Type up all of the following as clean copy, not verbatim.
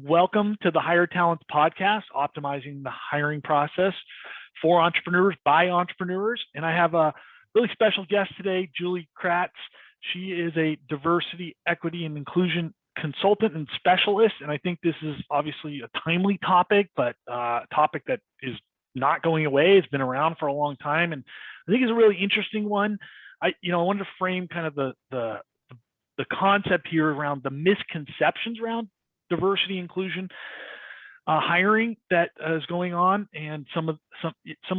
Welcome to the Hire Talents Podcast, optimizing the hiring process for entrepreneurs by entrepreneurs. And I have a really special guest today, Julie Kratz. She is a diversity, equity, and inclusion consultant and specialist. And I think this is obviously a timely topic, but a topic that is not going away. It's been around for a long time. And I think it's a really interesting one. I wanted to frame kind of the concept here around the misconceptions around diversity, inclusion, hiring that is going on, and some of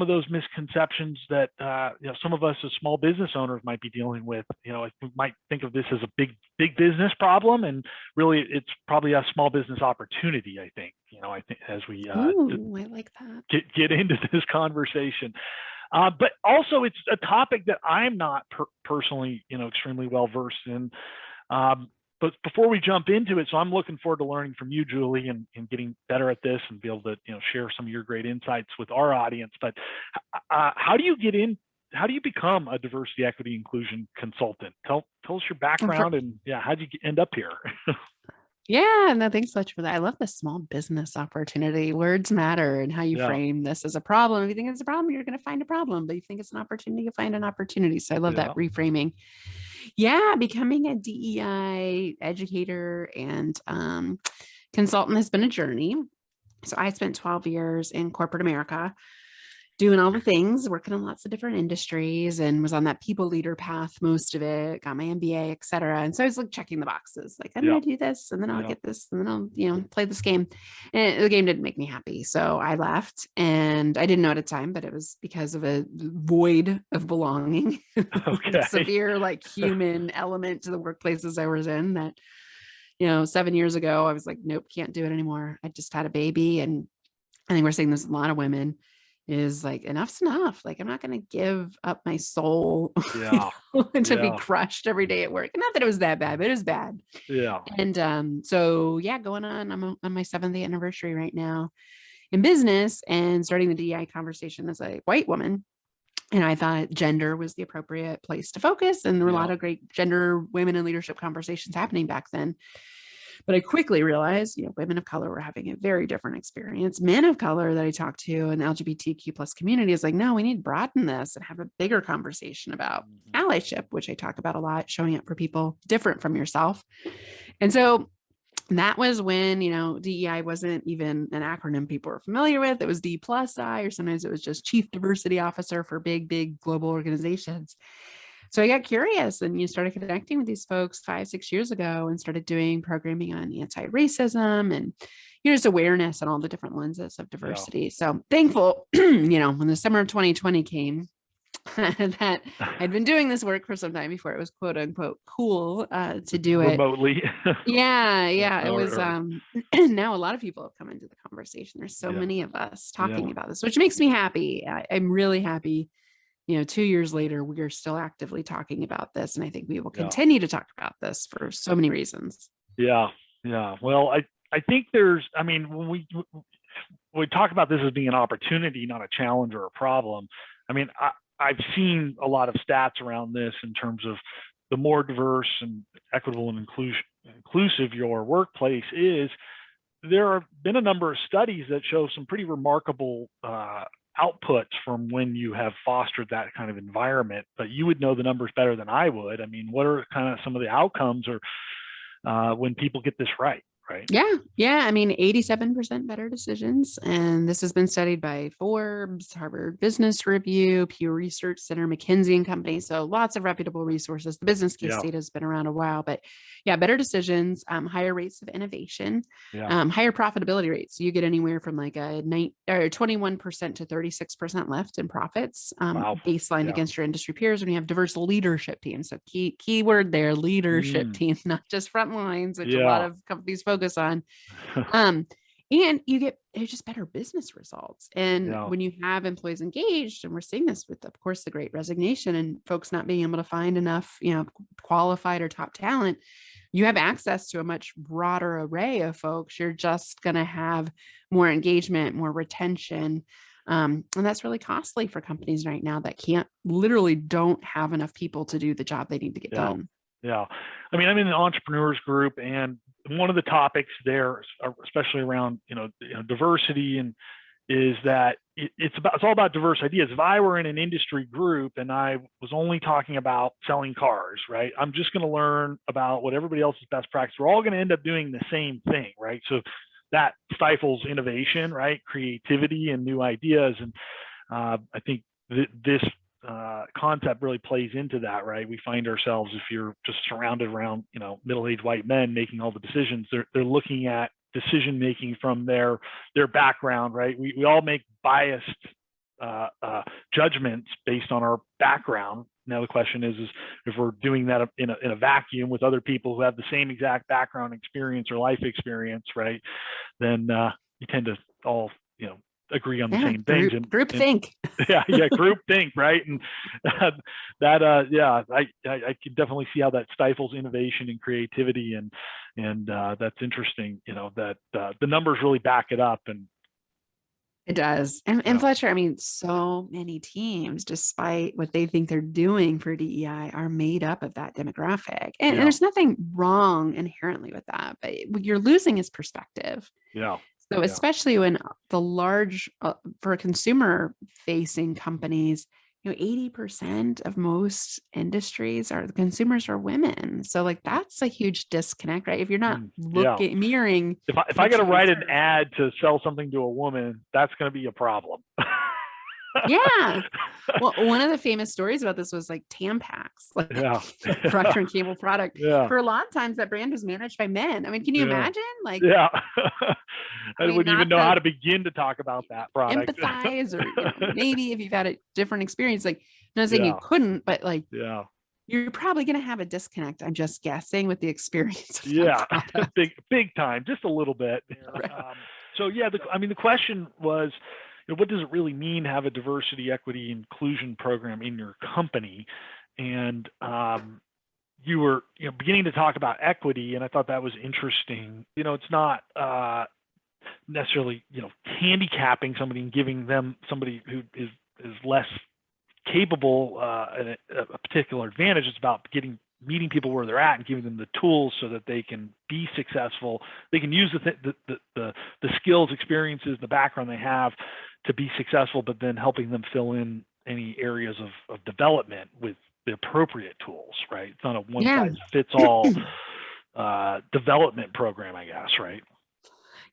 those misconceptions that some of us as small business owners might be dealing with. We might think of this as a big business problem, and really it's probably a small business opportunity. I think as we I like that. get into this conversation. But also it's a topic that I'm not personally, extremely well versed in. But before we jump into it, so I'm looking forward to learning from you, Julie, and getting better at this and be able to, share some of your great insights with our audience. But how do you become a diversity, equity, inclusion consultant? Tell us your background and how'd you end up here? Yeah, no, thanks so much for that. I love the small business opportunity. Words matter, and how you frame this as a problem. If you think it's a problem, you're going to find a problem. But you think it's an opportunity, you find an opportunity. So I love that reframing. Yeah, becoming a DEI educator and consultant has been a journey. So I spent 12 years in corporate America, doing all the things, working in lots of different industries, and was on that people leader path most of it, got my MBA, et cetera. And so I was like checking the boxes, like I'm going to do this, and then I'll get this, and then I'll, play this game. And the game didn't make me happy. So I left, and I didn't know at the time, but it was because of a void of belonging, severe human element to the workplaces I was in that, 7 years ago, I was like, nope, can't do it anymore. I just had a baby. And I think we're seeing this a lot of women, is like, enough's enough. Like, I'm not going to give up my soul to be crushed every day at work. And not that it was that bad, but it was bad. Yeah. And going on, I'm on my 7th anniversary right now in business, and starting the DEI conversation as a white woman. And I thought gender was the appropriate place to focus. And there were a lot of great gender, women in leadership conversations happening back then. But I quickly realized, women of color were having a very different experience. Men of color that I talked to in the LGBTQ plus community is like, no, we need to broaden this and have a bigger conversation about allyship, which I talk about a lot, showing up for people different from yourself. And so that was when, DEI wasn't even an acronym people were familiar with. It was D+I, or sometimes it was just Chief Diversity Officer for big global organizations. So I got curious and started connecting with these folks 5-6 years ago, and started doing programming on anti-racism and, just awareness on all the different lenses of diversity. So thankful, when the summer of 2020 came, that I'd been doing this work for some time before it was quote unquote cool to do it remotely. It was now a lot of people have come into the conversation. There's so many of us talking about this, which makes me happy. I'm really happy. 2 years later, we are still actively talking about this. And I think we will continue to talk about this for so many reasons. Yeah. Well, I think when we talk about this as being an opportunity, not a challenge or a problem, I've seen a lot of stats around this in terms of the more diverse and equitable and inclusive your workplace is. There have been a number of studies that show some pretty remarkable outputs from when you have fostered that kind of environment, but you would know the numbers better than I would. What are kind of some of the outcomes or when people get this right? Yeah. 87% better decisions. And this has been studied by Forbes, Harvard Business Review, Pew Research Center, McKinsey and Company. So lots of reputable resources. The business case data has been around a while, but better decisions, higher rates of innovation, higher profitability rates. So you get anywhere from like a 21% to 36% lift in profits, baseline against your industry peers when you have diverse leadership teams. So key word there, leadership teams, not just front lines, which a lot of companies focus on. And you get just better business results. And when you have employees engaged, and we're seeing this with, of course, the Great Resignation and folks not being able to find enough, qualified or top talent, you have access to a much broader array of folks. You're just going to have more engagement, more retention. And that's really costly for companies right now that literally don't have enough people to do the job they need to get done. Yeah. I mean, I'm in the entrepreneurs group, and one of the topics there, especially around, diversity, and is that it's all about diverse ideas. If I were in an industry group and I was only talking about selling cars, right, I'm just going to learn about what everybody else's best practice. We're all going to end up doing the same thing, right? So that stifles innovation, right? Creativity and new ideas. And I think this concept really plays into that, right? We find ourselves, if you're just surrounded around, middle-aged white men making all the decisions, they're looking at decision making from their background, right? We all make biased judgments based on our background. Now the question is if we're doing that in a vacuum with other people who have the same exact background experience or life experience, right? Then you tend to all, agree on the same things. Group think. Group think, right? And I can definitely see how that stifles innovation and creativity, and that's interesting. That the numbers really back it up, and it does. And Fletcher, I mean, so many teams, despite what they think they're doing for DEI, are made up of that demographic, and there's nothing wrong inherently with that, but what you're losing is perspective. Yeah. So especially when the large, for consumer facing companies, 80% of most industries the consumers are women. So like, that's a huge disconnect, right? If you're not mirroring. If I got to write an ad to sell something to a woman, that's going to be a problem. Yeah. Well, one of the famous stories about this was like Tampax, like Procter and Gamble product. Yeah. For a lot of times that brand was managed by men. I mean, can you imagine? Like, I wouldn't even know how to begin to talk about that product. Empathize, or maybe if you've had a different experience, like, I'm not saying you couldn't, but like, you're probably going to have a disconnect. I'm just guessing with the experience. Big time, just a little bit. Right. The question was, what does it really mean to have a diversity, equity, inclusion program in your company? And you were, beginning to talk about equity, and I thought that was interesting. It's not necessarily, handicapping somebody and giving them somebody who is less capable a particular advantage. It's about meeting people where they're at and giving them the tools so that they can be successful. They can use the skills, experiences, the background they have to be successful, but then helping them fill in any areas of development with the appropriate tools, right? It's not a one size fits all development program, I guess, right?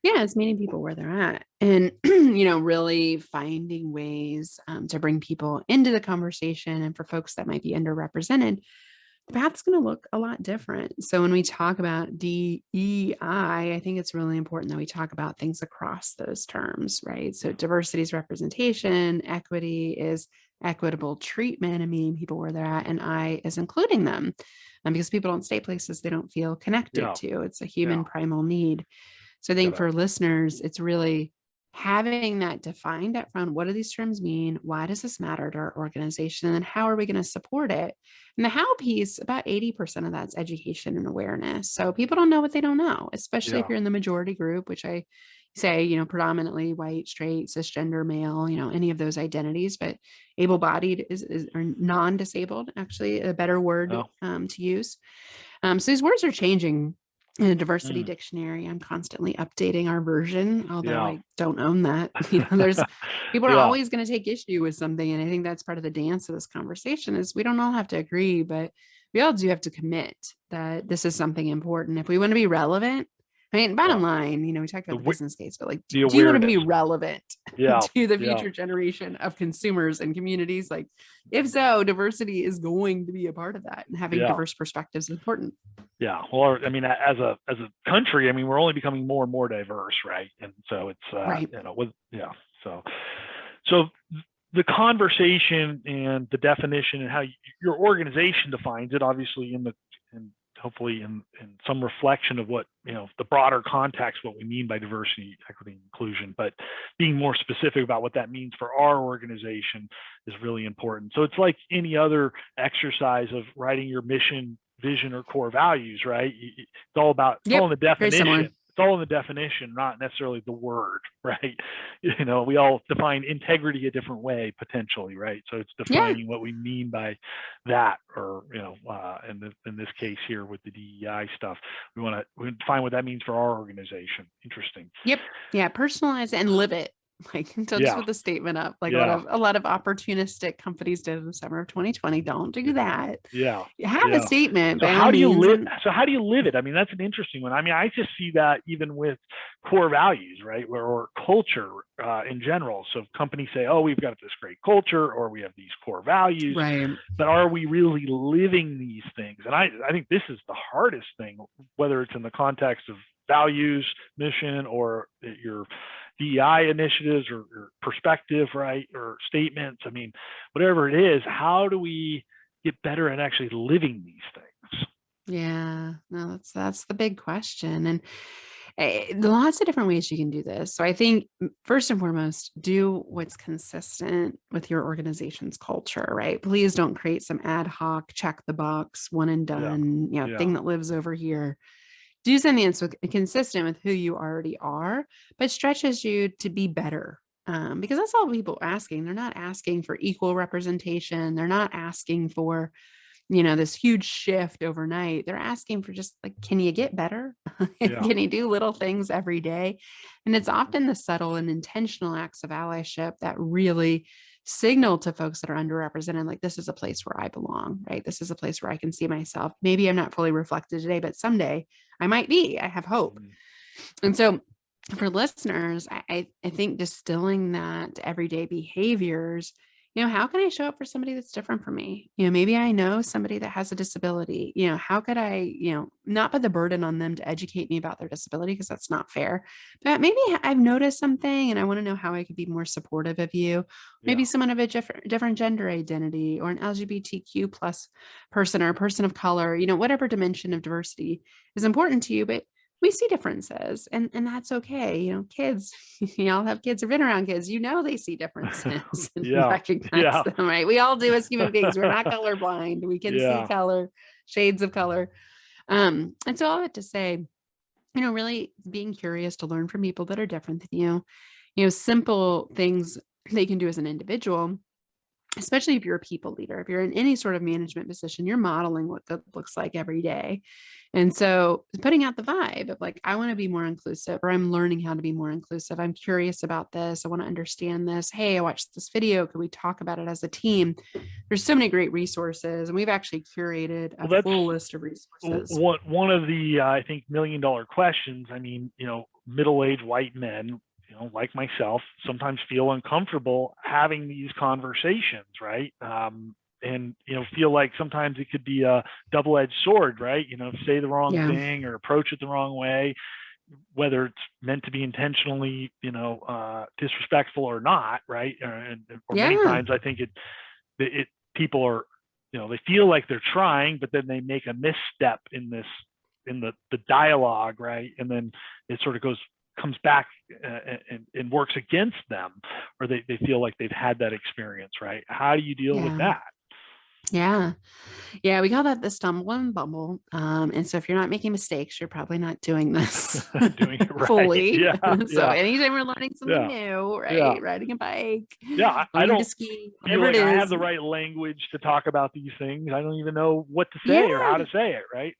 Yeah, it's meeting people where they're at, and really finding ways to bring people into the conversation. And for folks that might be underrepresented, the path's going to look a lot different. So when we talk about DEI, I think it's really important that we talk about things across those terms, right? So diversity is representation, equity is equitable treatment and meeting people where they're at, and I is including them. Because people don't stay places they don't feel connected to. It's a human primal need. So I think for listeners, it's really having that defined up front. What do these terms mean? Why does this matter to our organization? And then how are we going to support it? And the how piece, about 80% of that's education and awareness. So people don't know what they don't know, especially if you're in the majority group, which I say, predominantly white, straight, cisgender, male, any of those identities, but able-bodied or non-disabled, actually a better word to use. So these words are changing. In a diversity dictionary, I'm constantly updating our version, although I don't own that. There's people are always going to take issue with something. And I think that's part of the dance of this conversation is we don't all have to agree, but we all do have to commit that this is something important. If we want to be relevant, I mean, bottom line, we talked about the business case, but like, do you want to be relevant to the future generation of consumers and communities? Like, if so, diversity is going to be a part of that, and having diverse perspectives is important. Yeah. Well, I mean, as a country, I mean, we're only becoming more and more diverse, right? And so it's, so the conversation and the definition and how your organization defines it, obviously hopefully in some reflection of what, the broader context, what we mean by diversity, equity, and inclusion, but being more specific about what that means for our organization is really important. So it's like any other exercise of writing your mission, vision, or core values, right? It's all about all in the definition. it's all in the definition, not necessarily the word, right? We all define integrity a different way potentially, right? So it's defining what we mean by that, or in this case here with the DEI stuff, we want to define what that means for our organization. Interesting. Yep. Yeah. Personalize it and live it. Like, don't just put the statement up. Like a lot of opportunistic companies did in the summer of 2020. Don't do that. Yeah. Have a statement. So how do you live it? I mean, that's an interesting one. I mean, I just see that even with core values, right? Or culture in general. So companies say, oh, we've got this great culture, or we have these core values, right? But are we really living these things? And I think this is the hardest thing, whether it's in the context of values, mission, or your DEI initiatives or perspective, right? Or statements. I mean, whatever it is, how do we get better at actually living these things? Yeah, no, that's the big question. And lots of different ways you can do this. So I think first and foremost, do what's consistent with your organization's culture, right? Please don't create some ad hoc, check the box, one and done, thing that lives over here. Do something that's consistent with who you already are, but stretches you to be better. Because that's all people are asking. They're not asking for equal representation. They're not asking for, this huge shift overnight. They're asking for just like, can you get better? Can you do little things every day? And it's often the subtle and intentional acts of allyship that really signal to folks that are underrepresented, like, this is a place where I belong, right? This is a place where I can see myself. Maybe I'm not fully reflected today, but someday I might be. I have hope. And so for listeners, I think distilling that to everyday behaviors, how can I show up for somebody that's different from me? Maybe I know somebody that has a disability. How could I, not put the burden on them to educate me about their disability, because that's not fair. But maybe I've noticed something and I want to know how I could be more supportive of you. Maybe someone of a different gender identity, or an LGBTQ plus person, or a person of color, whatever dimension of diversity is important to you, but we see differences, and that's okay. Kids, y'all have kids or been around kids, they see differences and recognize them, right? We all do as human beings. We're not colorblind. We can see color, shades of color. And so all that to say, really being curious to learn from people that are different than you, simple things they can do as an individual, especially if you're a people leader. If you're in any sort of management position, you're modeling what good looks like every day. And so putting out the vibe of like, I want to be more inclusive, or I'm learning how to be more inclusive. I'm curious about this. I want to understand this. Hey, I watched this video. Could we talk about it as a team? There's so many great resources, and we've actually curated a full list of resources. One of the, I think, $1 million questions. I mean, middle-aged white men, like myself, sometimes feel uncomfortable having these conversations, right? And feel like sometimes it could be a double-edged sword, right? Say the wrong thing or approach it the wrong way, whether it's meant to be intentionally, disrespectful or not, right? Or many times I think it people are, they feel like they're trying, but then they make a misstep in the dialogue, right? And then it sort of comes back and works against them, or they feel like they've had that experience, right? How do you deal with that? Yeah. We call that the stumble and bumble. And so if you're not making mistakes, you're probably not doing this doing it right. fully. So anytime we're learning something new, right? Riding a bike. I don't ski, feel like I have the right language to talk about these things. I don't even know what to say or how to say it, right?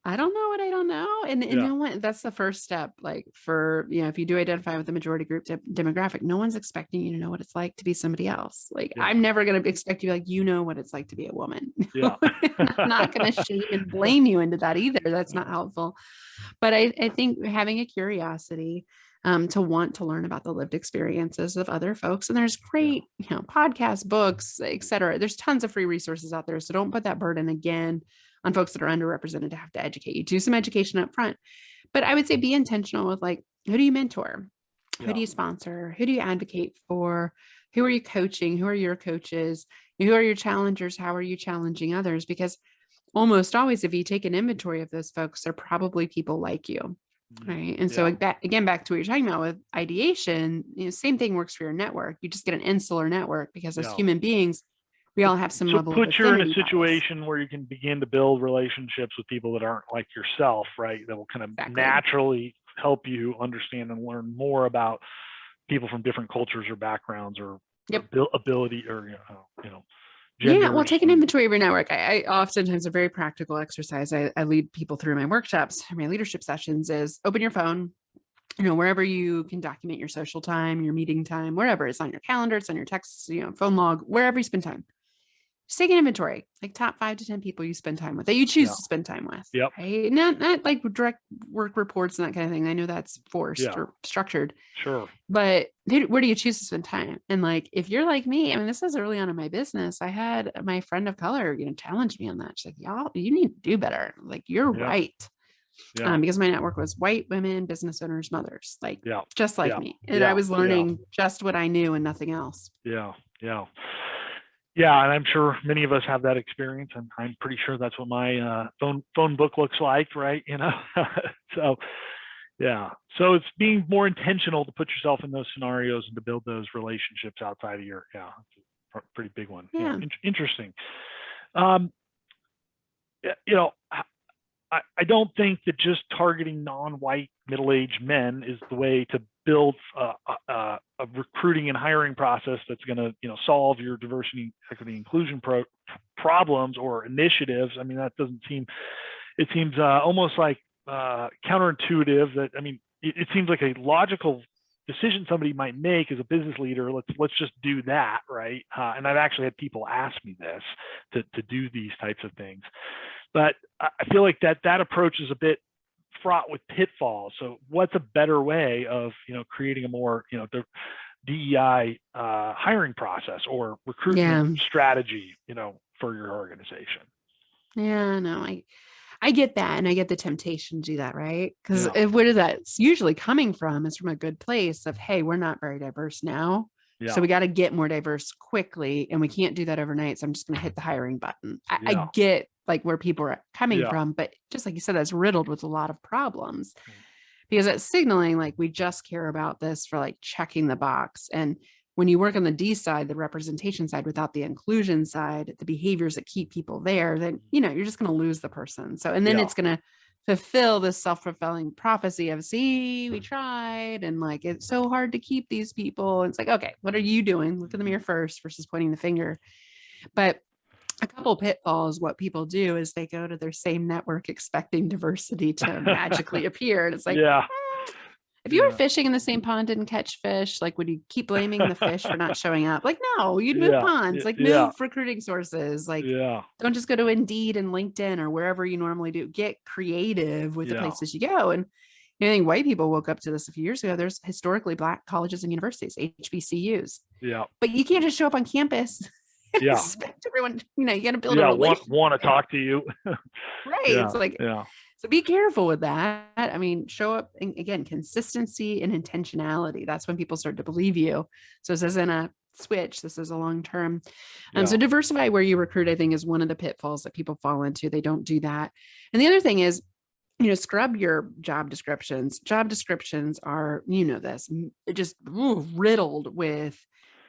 I don't know what I don't know. And you know what? That's the first step. Like for, if you do identify with the majority group demographic, no one's expecting you to know what it's like to be somebody else. Like I'm never going to expect you, like, what it's like to be a woman. I'm not going to shame and blame you into that either. That's not helpful. But I think having a curiosity to want to learn about the lived experiences of other folks. And there's great, podcasts, books, etc. There's tons of free resources out there. So don't put that burden again on folks that are underrepresented to have to educate you. Do some education up front. But I would say be intentional with, like, who do you mentor? Who do you sponsor? Who do you advocate for? Who are you coaching? Who are your coaches? Who are your challengers? How are you challenging others? Because almost always, if you take an inventory of those folks, they're probably people like you. Right. And so back to what you're talking about with ideation, same thing works for your network. You just get an insular network because as human beings, we all have some level of affinity. Put you in a situation where you can begin to build relationships with people that aren't like yourself, right? That will kind of naturally help you understand and learn more about people from different cultures or backgrounds or ability or, Yeah, well, genders. take an inventory of your network. I oftentimes a very practical exercise I lead people through my workshops, my leadership sessions is open your phone, wherever you can document your social time, your meeting time, wherever it's on your calendar, it's on your text, phone log, wherever you spend time. Just take an inventory, like top 5 to 10 people you spend time with that you choose to spend time with. Yep. Right? Not like direct work reports and that kind of thing. I know that's forced or structured. Sure. But where do you choose to spend time? And like, if you're like me, I mean, this is early on in my business. I had my friend of color, challenge me on that. She's like, y'all, you need to do better. Like, you're right. Because my network was white women, business owners, mothers, like just like me. And I was learning just what I knew and nothing else. Yeah. And I'm sure many of us have that experience, and I'm pretty sure that's what my phone book looks like, right? So it's being more intentional to put yourself in those scenarios and to build those relationships outside of your it's a pretty big one. Interesting. I don't think that just targeting non-white middle-aged men is the way to build a recruiting and hiring process that's going to solve your diversity, equity, inclusion problems or initiatives. I mean, that doesn't seem. It seems almost like counterintuitive. That it seems like a logical decision somebody might make as a business leader. Let's just do that, right? And I've actually had people ask me this to do these types of things. But I feel like that approach is a bit fraught with pitfalls. So what's a better way of, creating a more, DEI hiring process or recruitment strategy, for your organization? Yeah, no, I get that. And I get the temptation to do that, right? Because what is that? It's usually coming from is from a good place of, hey, we're not very diverse now. So we got to get more diverse quickly, and we can't do that overnight. So I'm just going to hit the hiring button. I get like where people are coming from, but just like you said, that's riddled with a lot of problems because it's signaling like we just care about this for like checking the box. And when you work on the D side, the representation side, without the inclusion side, the behaviors that keep people there, then you're just going to lose the person. So and then it's going to fulfill this self-fulfilling prophecy of, see, we tried, and like it's so hard to keep these people. And it's like, okay, what are you doing? Look in the mirror first versus pointing the finger. But a couple pitfalls, what people do is they go to their same network expecting diversity to magically appear. And it's like, if you were fishing in the same pond, didn't catch fish, like, would you keep blaming the fish for not showing up? Like, no, you'd move ponds, like move recruiting sources, like don't just go to Indeed and LinkedIn or wherever you normally do. Get creative with the places you go. And I think white people woke up to this a few years ago. There's historically Black colleges and universities, HBCUs. But you can't just show up on campus. Expect everyone, you got to build a relationship. Want to talk to you. Right. It's like, so be careful with that. I mean, show up, and again, consistency and intentionality. That's when people start to believe you. So this isn't a switch. This is a long-term. So diversify where you recruit, I think, is one of the pitfalls that people fall into. They don't do that. And the other thing is, scrub your job descriptions. Job descriptions are, this, just riddled with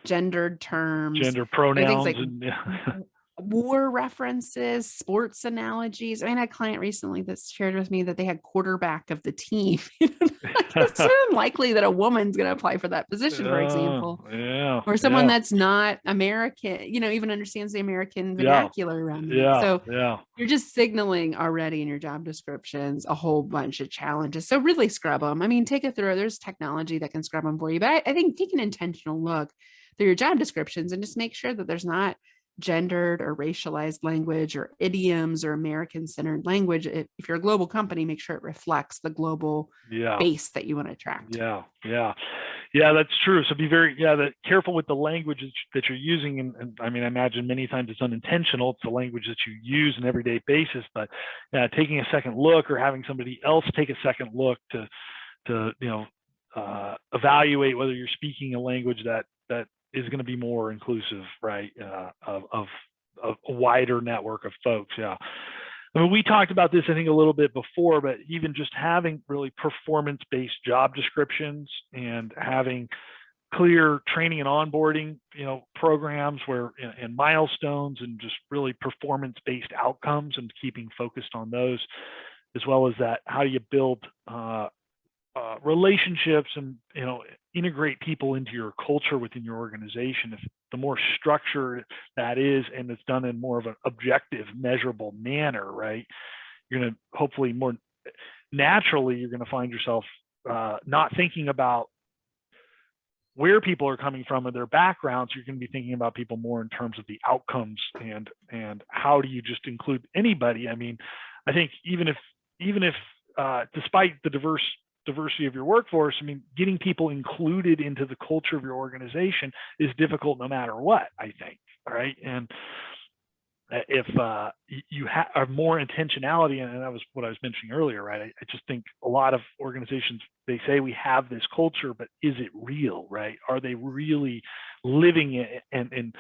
gendered terms, gender pronouns, like and war references, sports analogies. I mean, I had a client recently that shared with me that they had quarterback of the team. It's so unlikely that a woman's going to apply for that position, for example, or someone that's not American, even understands the American vernacular around it. So you're just signaling already in your job descriptions a whole bunch of challenges. So really scrub them. I mean, take a throw. There's technology that can scrub them for you, but I think take an intentional look through your job descriptions and just make sure that there's not gendered or racialized language or idioms or American-centered language. If you're a global company, make sure it reflects the global base that you want to attract. Yeah, that's true. So be very careful with the language that you're using. And I mean, I imagine many times it's unintentional. It's the language that you use on an everyday basis. But taking a second look or having somebody else take a second look to evaluate whether you're speaking a language that is going to be more inclusive, right? Of a wider network of folks. I mean, we talked about this, I think, a little bit before, but even just having really performance-based job descriptions and having clear training and onboarding, programs where and milestones and just really performance-based outcomes and keeping focused on those, as well as that, how do you build relationships and, integrate people into your culture within your organization, if the more structured that is, and it's done in more of an objective, measurable manner, right? You're going to hopefully more naturally, you're going to find yourself not thinking about where people are coming from and their backgrounds. You're going to be thinking about people more in terms of the outcomes and how do you just include anybody. I mean, I think even if despite the diversity of your workforce, I mean, getting people included into the culture of your organization is difficult no matter what, I think. All right. And if you have more intentionality, and that was what I was mentioning earlier, right? I just think a lot of organizations, they say we have this culture, but is it real, right? Are they really living it and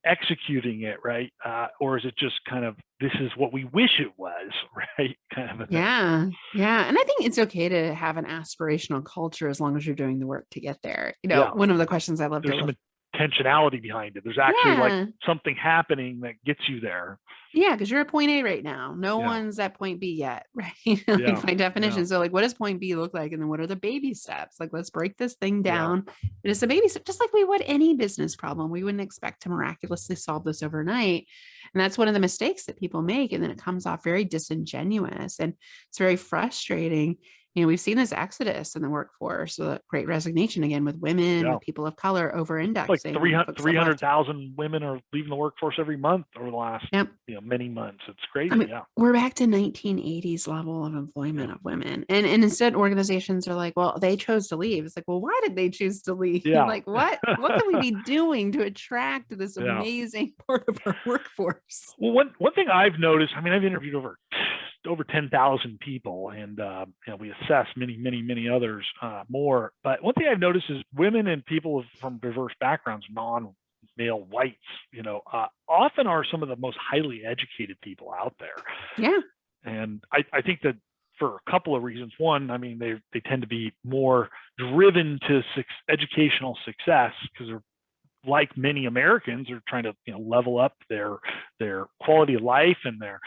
executing it, right? Or is it just kind of, this is what we wish it was, right? Kind of a thing. Yeah. And I think it's okay to have an aspirational culture as long as you're doing the work to get there. One of the questions I love to some intentionality behind it. There's actually like something happening that gets you there. Yeah, because you're at point A right now. No one's at point B yet, right? By definition. So like, what does point B look like? And then what are the baby steps? Like, let's break this thing down. It is a baby step, just like we would any business problem. We wouldn't expect to miraculously solve this overnight. And that's one of the mistakes that people make. And then it comes off very disingenuous and it's very frustrating. We've seen this exodus in the workforce, so the great resignation again with women, with people of color over indexing. Like 300,000 women are leaving the workforce every month over the last many months. It's crazy. I mean, we're back to 1980s level of employment of women. And instead organizations are like, well, they chose to leave. It's like, well, why did they choose to leave? Like, what can we be doing to attract this amazing part of our workforce? Well, one thing I've noticed, I mean, I've interviewed over 10,000 people, and we assess many others more. But one thing I've noticed is women and people from diverse backgrounds, non-male whites, often are some of the most highly educated people out there. Yeah. And I think that for a couple of reasons. One, I mean, they tend to be more driven to educational success because they're, like many Americans, are trying to level up their quality of life and their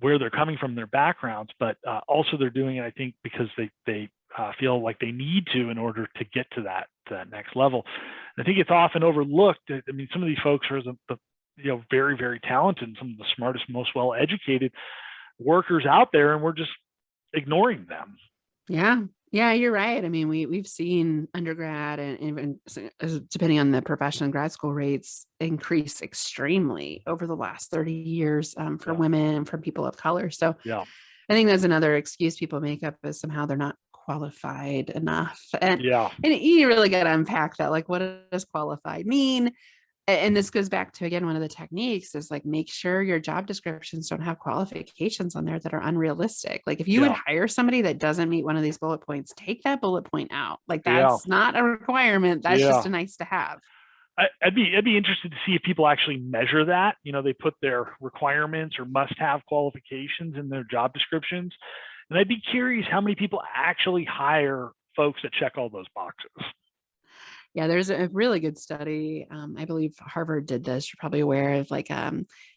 where they're coming from, their backgrounds, but also they're doing it, I think, because they feel like they need to in order to get to that next level. And I think it's often overlooked. I mean, some of these folks are the very, very talented and some of the smartest, most well-educated workers out there, and we're just ignoring them. Yeah, you're right. I mean, we've seen undergrad and even depending on the profession, grad school rates increase extremely over the last 30 years for women and for people of color. So I think that's another excuse people make up is somehow they're not qualified enough. And you really got to unpack that. Like, what does qualified mean? And this goes back to, again, one of the techniques is like, make sure your job descriptions don't have qualifications on there that are unrealistic. Like if you would hire somebody that doesn't meet one of these bullet points, take that bullet point out. Like that's not a requirement. That's just a nice to have. I'd be interested to see if people actually measure that. They put their requirements or must have qualifications in their job descriptions. And I'd be curious how many people actually hire folks that check all those boxes. Yeah, there's a really good study. I believe Harvard did this. You're probably aware of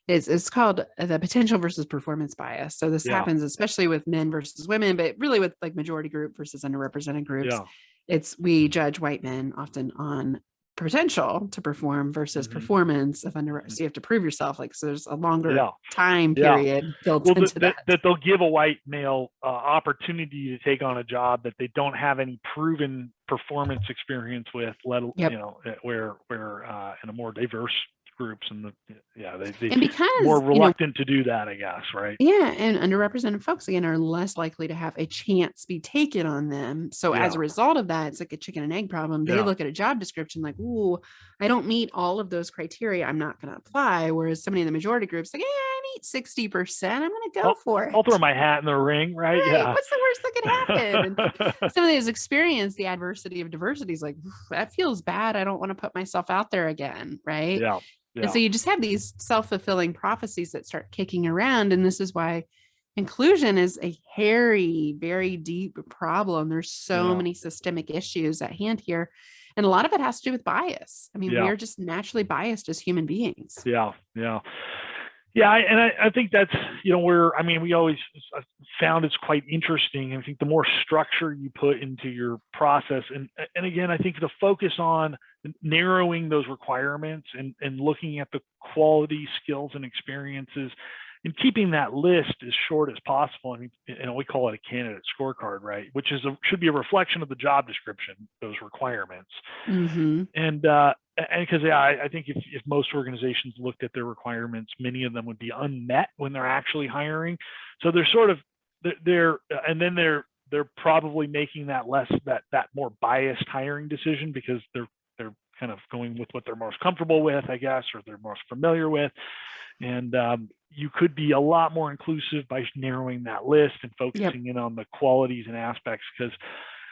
it's called the potential versus performance bias. So this happens especially with men versus women, but really with like majority group versus underrepresented groups. We judge white men often on potential to perform versus performance of so you have to prove yourself. Like, so there's a longer time period built into that they'll give a white male opportunity to take on a job that they don't have any proven performance experience with, where in a more diverse groups and because more reluctant to do that, I guess, right? Yeah, and underrepresented folks again are less likely to have a chance be taken on them. So as a result of that, it's like a chicken and egg problem. They look at a job description like, "Ooh, I don't meet all of those criteria. I'm not going to apply." Whereas somebody in the majority group's like, "Yeah, I meet 60%. I'm going to go for it. I'll throw my hat in the ring, right? Yeah. What's the worst that could happen?" And somebody who's experienced the adversity of diversity is like, "That feels bad. I don't want to put myself out there again," right? Yeah. And so you just have these self-fulfilling prophecies that start kicking around. And this is why inclusion is a hairy, very deep problem. There's so many systemic issues at hand here. And a lot of it has to do with bias. I mean, we are just naturally biased as human beings. Yeah. Yeah, I think that's, we always found it's quite interesting. I think the more structure you put into your process, and again, I think the focus on narrowing those requirements and looking at the quality, skills, and experiences, and keeping that list as short as possible. I mean, we call it a candidate scorecard, right? Which should be a reflection of the job description, those requirements. Mm-hmm. And because I think if most organizations looked at their requirements, many of them would be unmet when they're actually hiring. So they're sort of they're probably making that more biased hiring decision because they're kind of going with what they're most comfortable with, I guess, or they're most familiar with. And you could be a lot more inclusive by narrowing that list and focusing in on the qualities and aspects. Because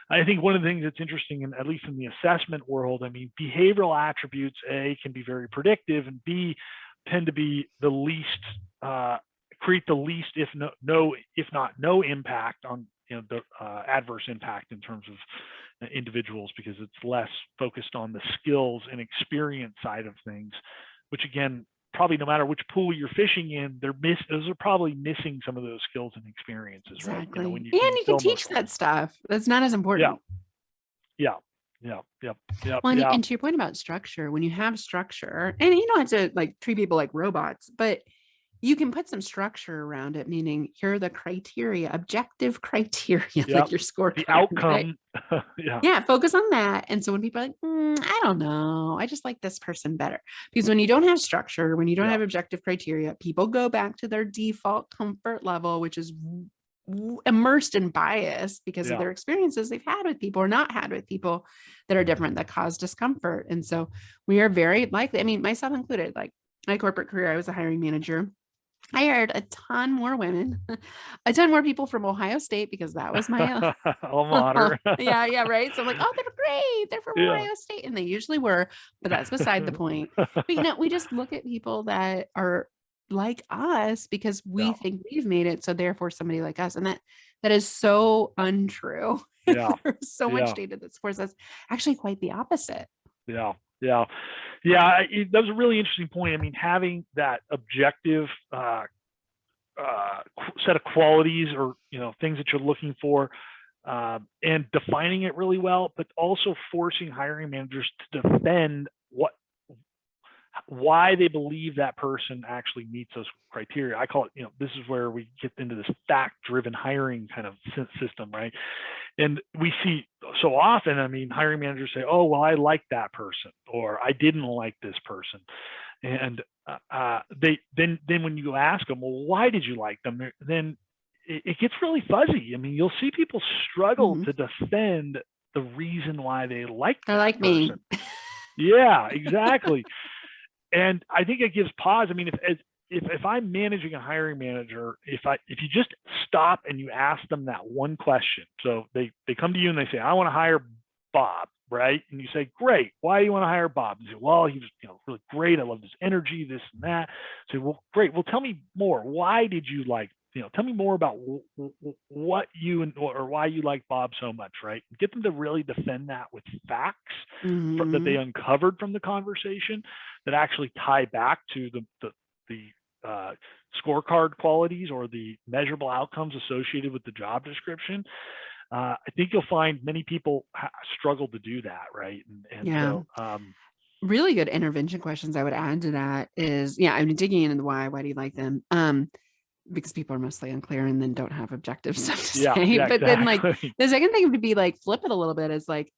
I think one of the things that's interesting, and at least in the assessment world, I mean, behavioral attributes, A, can be very predictive, and B, tend to be the least, create the least, if not no impact on the adverse impact in terms of individuals, because it's less focused on the skills and experience side of things, which again, probably no matter which pool you're fishing in, those are probably missing some of those skills and experiences. Exactly. Right? And you can teach that stuff. That's not as important. Yeah. Well, and to your point about structure, when you have structure, and you don't have to like treat people like robots, but you can put some structure around it, meaning here are the criteria, objective criteria, like your scorecard. The outcome. Right? Yeah, focus on that. And so when people are like, I don't know, I just like this person better. Because when you don't have structure, when you don't have objective criteria, people go back to their default comfort level, which is immersed in bias because of their experiences they've had with people or not had with people that are different, that cause discomfort. And so we are very likely, I mean, myself included, like my corporate career, I was a hiring manager. I hired a ton more women, a ton more people from Ohio State, because that was my alma mater. yeah, right. So I'm like, oh, they're great. They're from Ohio State. And they usually were, but that's beside the point. But we just look at people that are like us because we think we've made it. So therefore somebody like us. And that is so untrue. There's so much data that supports us. Actually quite the opposite. That was a really interesting point. I mean, having that objective set of qualities or things that you're looking for, and defining it really well, but also forcing hiring managers to defend why they believe that person actually meets those criteria. I call it, this is where we get into this fact-driven hiring kind of system, right? And we see so often, I mean, hiring managers say, oh, well, I like that person, or I didn't like this person. And then when you ask them, well, why did you like them? Then it gets really fuzzy. I mean, you'll see people struggle to defend the reason why they like that like person. Me. Yeah, exactly. And I think it gives pause. I mean, if I'm managing a hiring manager, if you just stop and you ask them that one question, so they come to you and they say, I want to hire Bob, right? And you say, great, why do you want to hire Bob? And you say, well, he was really great. I love his energy, this and that. So, well, great. Well, tell me more. Why did you like? Tell me more about what or why you like Bob so much, right? Get them to really defend that with facts that they uncovered from the conversation that actually tie back to the scorecard qualities or the measurable outcomes associated with the job description. I think you'll find many people struggle to do that, right? So really good intervention questions I would add to that is, I'm digging into the why do you like them? Because people are mostly unclear and then don't have objective stuff to say. But then like the second thing would be like flip it a little bit is like,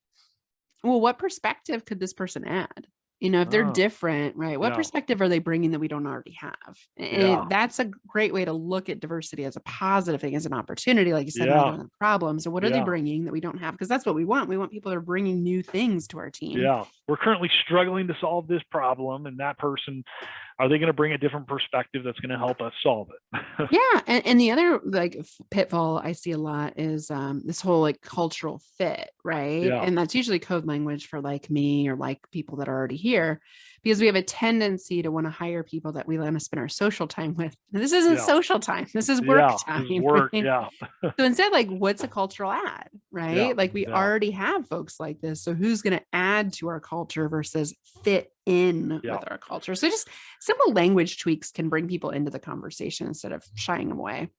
well, what perspective could this person add? If they're different, right? What perspective are they bringing that we don't already have? And that's a great way to look at diversity as a positive thing, as an opportunity, like you said, rather than a problem. So what are they bringing that we don't have? Because that's what we want. We want people that are bringing new things to our team. Yeah. We're currently struggling to solve this problem, and that person, are they going to bring a different perspective that's going to help us solve it? And the other like pitfall I see a lot is this whole like cultural fit, right? And that's usually code language for like me or like people that are already here, because we have a tendency to want to hire people that we want to spend our social time with. And this isn't social time. This is work time. This is work, right? So instead, like, what's a cultural add, right? Like we already have folks like this. So who's going to add to our culture versus fit in with our culture. So just simple language tweaks can bring people into the conversation instead of shying them away.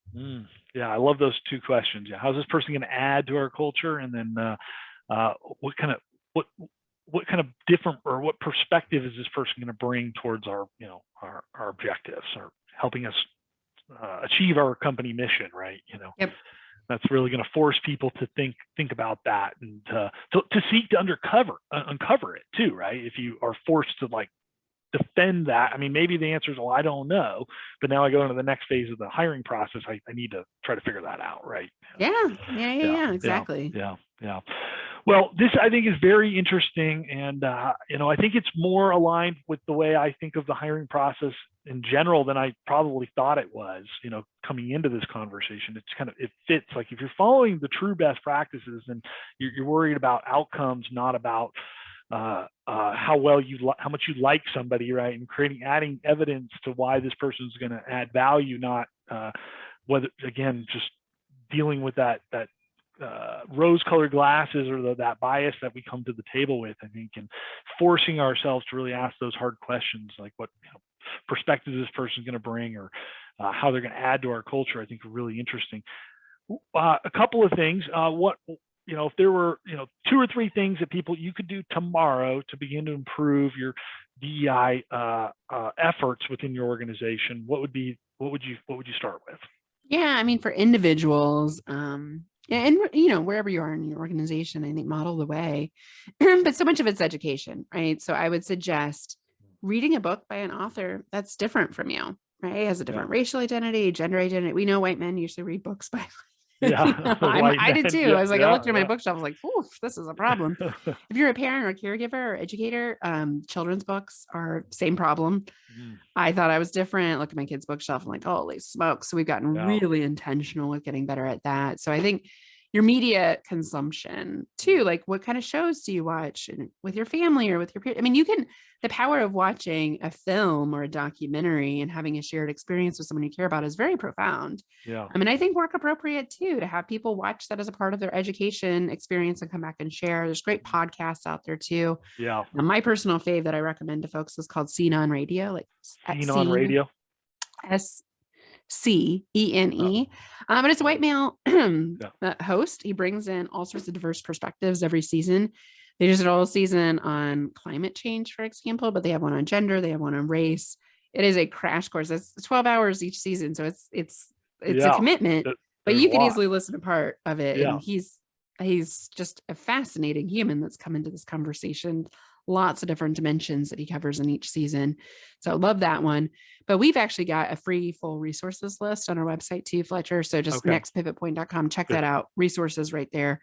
Yeah, I love those two questions. Yeah, how's this person going to add to our culture, and then what kind of different, or what perspective is this person going to bring towards our objectives, or helping us achieve our company mission, right? Yep. That's really going to force people to think about that, and to seek to uncover it too, right? If you are forced to like defend that, I mean, maybe the answer is, well, I don't know, but now I go into the next phase of the hiring process. I need to try to figure that out, right? Yeah, exactly. Yeah. Well, this I think is very interesting, and I think it's more aligned with the way I think of the hiring process in general than I probably thought it was. Coming into this conversation, it fits. Like, if you're following the true best practices, and you're worried about outcomes, not about how much you like somebody, right? And adding evidence to why this person is going to add value, not whether, again, just dealing with that rose-colored glasses, or that bias that we come to the table with, I think, and forcing ourselves to really ask those hard questions, like what perspective this person is going to bring, or how they're going to add to our culture, I think are really interesting. A couple of things. If there were, 2 or 3 things that you could do tomorrow to begin to improve your DEI efforts within your organization, what would you start with? Yeah, I mean, for individuals, and wherever you are in your organization, I think model the way. But so much of it's education, right? So I would suggest reading a book by an author that's different from you, right? Has a different racial identity, gender identity. We know white men usually read books by I did too. I was like, I looked at my bookshelf, I was like, this is a problem. If you're a parent or a caregiver or educator, children's books are same problem. I thought I was different. Look at my kids' bookshelf. I'm like, holy smokes. So we've gotten really intentional with getting better at that. So I think your media consumption too, like what kind of shows do you watch with your family or with your peers? I mean, the power of watching a film or a documentary and having a shared experience with someone you care about is very profound. Yeah. I mean, I think work appropriate too, to have people watch that as a part of their education experience and come back and share. There's great podcasts out there too. Yeah. Now, my personal fave that I recommend to folks is called Scene on Radio, like Scene on Radio. SCENE. But it's a white male host. He brings in all sorts of diverse perspectives every season. They just did a whole season on climate change, for example, but they have one on gender. They have one on race. It is a crash course. It's 12 hours each season. So it's a commitment, but you can easily listen to part of it. Yeah. And he's just a fascinating human that's come into this conversation. Lots of different dimensions that he covers in each season. So I love that one. But we've actually got a free full resources list on our website too, Fletcher. So just nextpivotpoint.com, check that out. Resources right there.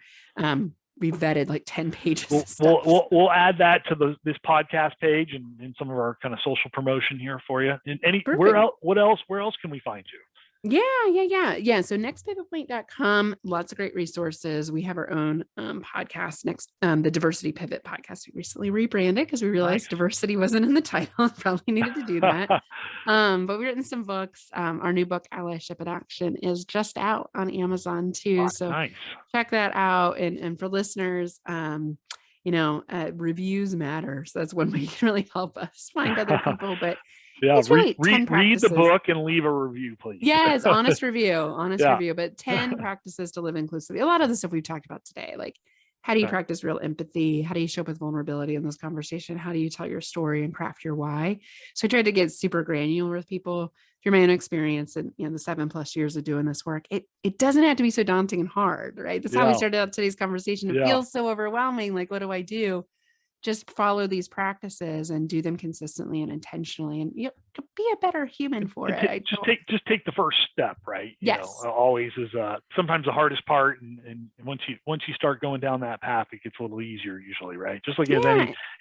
We've vetted like 10 pages. We'll add that to this podcast page and some of our kind of social promotion here for you. And where else can we find you? Yeah. So nextpivotpoint.com, lots of great resources. We have our own podcast, the Diversity Pivot podcast. We recently rebranded because we realized diversity wasn't in the title. Probably needed to do that. But we've written some books. Our new book, Allyship in Action, is just out on Amazon too. So check that out. And for listeners, reviews matter. So that's one way you can really help us find other people. But really read the book and leave a review, please. Yes, honest review, but 10 practices to live inclusively. A lot of the stuff we've talked about today, like how do you practice real empathy? How do you show up with vulnerability in this conversation? How do you tell your story and craft your why? So I tried to get super granular with people through my own experience and the 7+ years of doing this work. It doesn't have to be so daunting and hard, right? That's how we started out today's conversation. It feels so overwhelming. Like, what do I do? Just follow these practices and do them consistently and intentionally, and be a better human for it. Just take the first step, right? Yes. Always is sometimes the hardest part, and once you start going down that path, it gets a little easier usually, right? Just like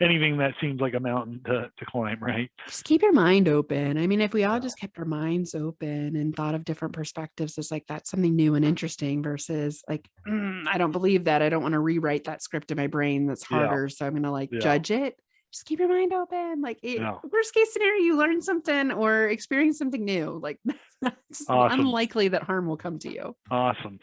anything that seems like a mountain to climb, right? Just keep your mind open. I mean, if we all just kept our minds open and thought of different perspectives, it's like that's something new and interesting versus like, I don't believe that. I don't want to rewrite that script in my brain. That's harder. So I'm going to judge it. Just keep your mind open. Like worst case scenario, you learn something or experience something new. Like it's unlikely that harm will come to you. Awesome.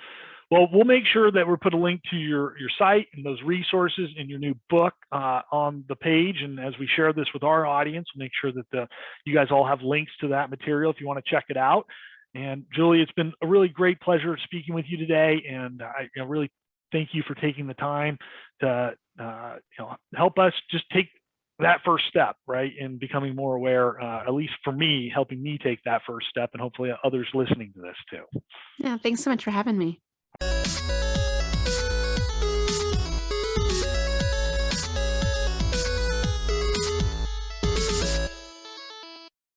Well, we'll make sure that we put a link to your site and those resources and your new book on the page. And as we share this with our audience, we'll make sure that you guys all have links to that material if you want to check it out. And Julie, it's been a really great pleasure speaking with you today. And I really thank you for taking the time to help us just take that first step, right, in becoming more aware, at least for me, helping me take that first step, and hopefully others listening to this too. Yeah, thanks so much for having me.